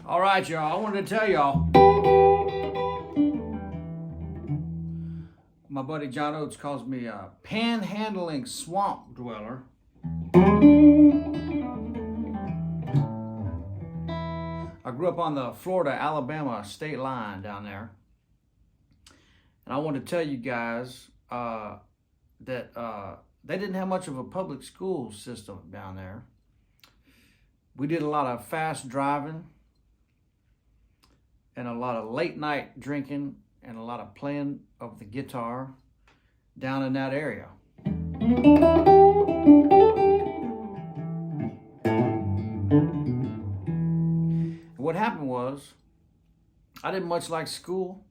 All right, y'all, I wanted to tell y'all, my buddy John Oates calls me a panhandling swamp dweller. I grew up on the Florida-Alabama state line down there. And I want to tell you guys that they didn't have much of a public school system down there. We did a lot of fast driving and a lot of late night drinking and a lot of playing of the guitar down in that area. What happened was, I didn't much like school,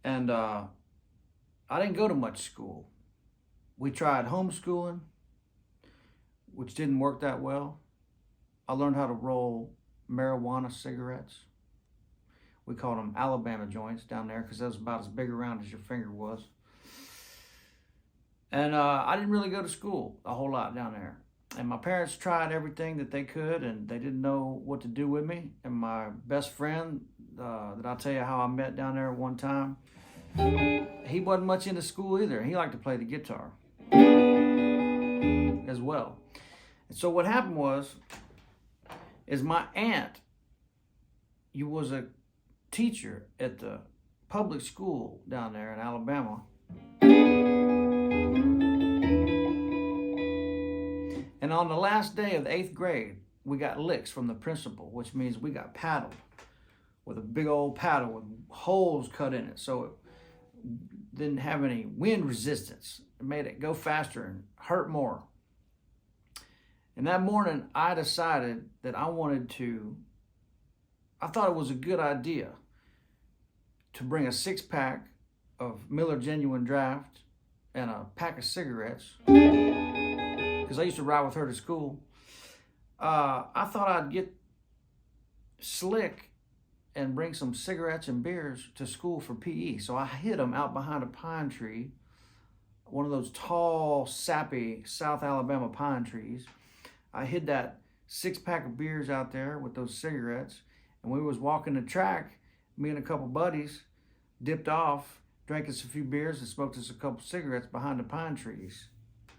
and I didn't go to much school. We tried homeschooling, which didn't work that well. I learned how to roll marijuana cigarettes. We called them Alabama joints down there because that was about as big around as your finger was. And I didn't really go to school a whole lot down there. And my parents tried everything that they could, and they didn't know what to do with me. And my best friend, that I'll tell you how I met down there one time, he wasn't much into school either. He liked to play the guitar as well. And so what happened is my aunt, you was a teacher at the public school down there in Alabama. And on the last day of the 8th grade, we got licks from the principal, which means we got paddled with a big old paddle with holes cut in it. So it didn't have any wind resistance. It made it go faster and hurt more. And that morning, I decided that I thought it was a good idea to bring a 6-pack of Miller Genuine Draft and a pack of cigarettes, because I used to ride with her to school. I thought I'd get slick and bring some cigarettes and beers to school for PE. So I hid them out behind a pine tree, one of those tall, sappy South Alabama pine trees. I hid that 6-pack of beers out there with those cigarettes, and we was walking the track, me and a couple buddies, dipped off, drank us a few beers and smoked us a couple cigarettes behind the pine trees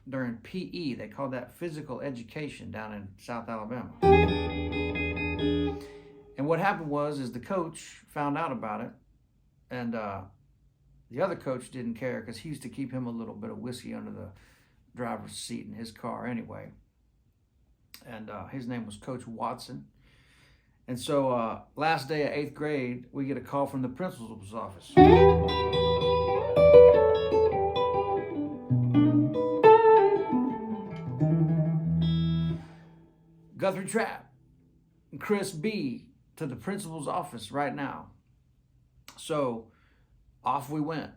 during PE. They called that physical education down in South Alabama. And what happened is the coach found out about it, and the other coach didn't care because he used to keep him a little bit of whiskey under the driver's seat in his car anyway. And his name was Coach Watson. And so last day of 8th grade, we get a call from the principal's office. Guthrie Trapp and Chris B to the principal's office right now. So off we went.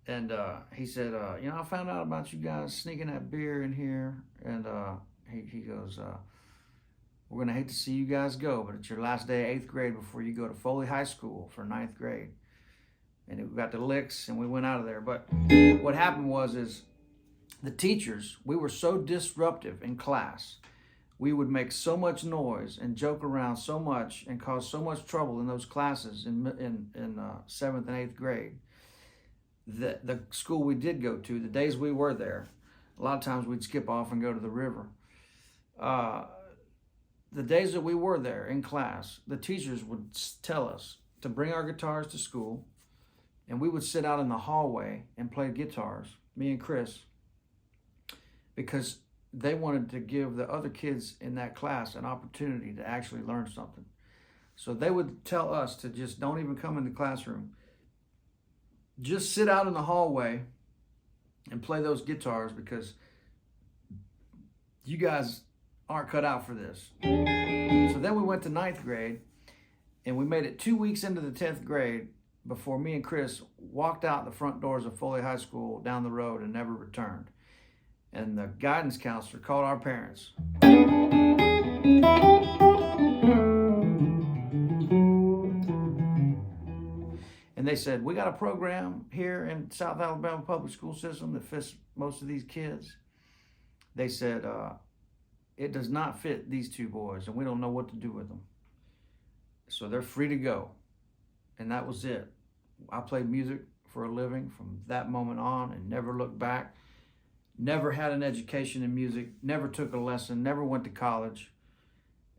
And he said, I found out about you guys sneaking that beer in here. And he goes, we're going to hate to see you guys go, but it's your last day of 8th grade before you go to Foley High School for 9th grade. And we got the licks and we went out of there. But what happened is the teachers, we were so disruptive in class. We would make so much noise and joke around so much and cause so much trouble in those classes in 7th and 8th grade. The school we did go to, the days we were there, a lot of times we'd skip off and go to the river. The days that we were there in class, the teachers would tell us to bring our guitars to school, and we would sit out in the hallway and play guitars, me and Chris, because they wanted to give the other kids in that class an opportunity to actually learn something. So they would tell us to just don't even come in the classroom. Just sit out in the hallway and play those guitars because you guys aren't cut out for this. So then we went to 9th grade, and we made it 2 weeks into the 10th grade before me and Chris walked out the front doors of Foley High School down the road and never returned. And the guidance counselor called our parents. And they said, we got a program here in South Alabama public school system that fits most of these kids. They said, it does not fit these two boys, and we don't know what to do with them. So they're free to go. And that was it. I played music for a living from that moment on and never looked back. Never had an education in music, never took a lesson, never went to college.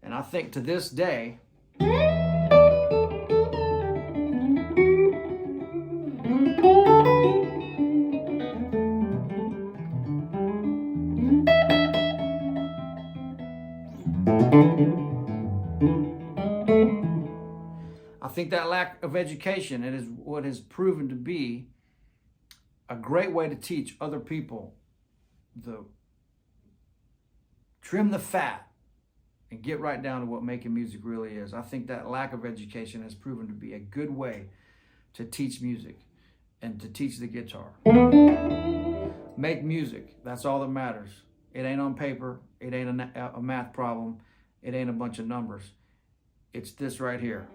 And I think to this day, that lack of education is what has proven to be a great way to teach other people trim the fat and get right down to what making music really is. I think that lack of education has proven to be a good way to teach music and to teach the guitar. Make music, that's all that matters. It ain't on paper, it ain't a math problem, it ain't a bunch of numbers. It's this right here.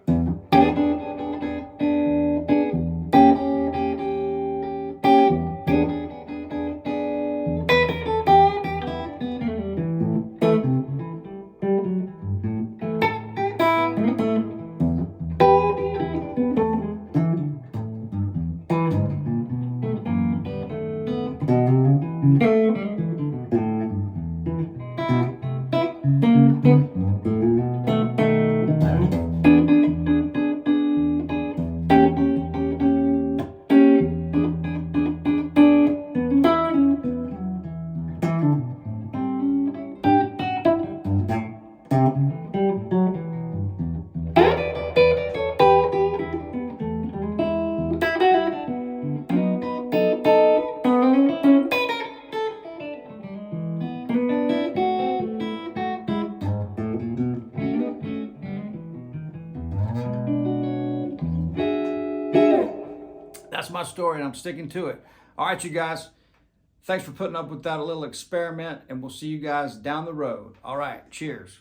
That's my story, and I'm sticking to it. All right, you guys. Thanks for putting up with that little experiment, and we'll see you guys down the road. All right, cheers.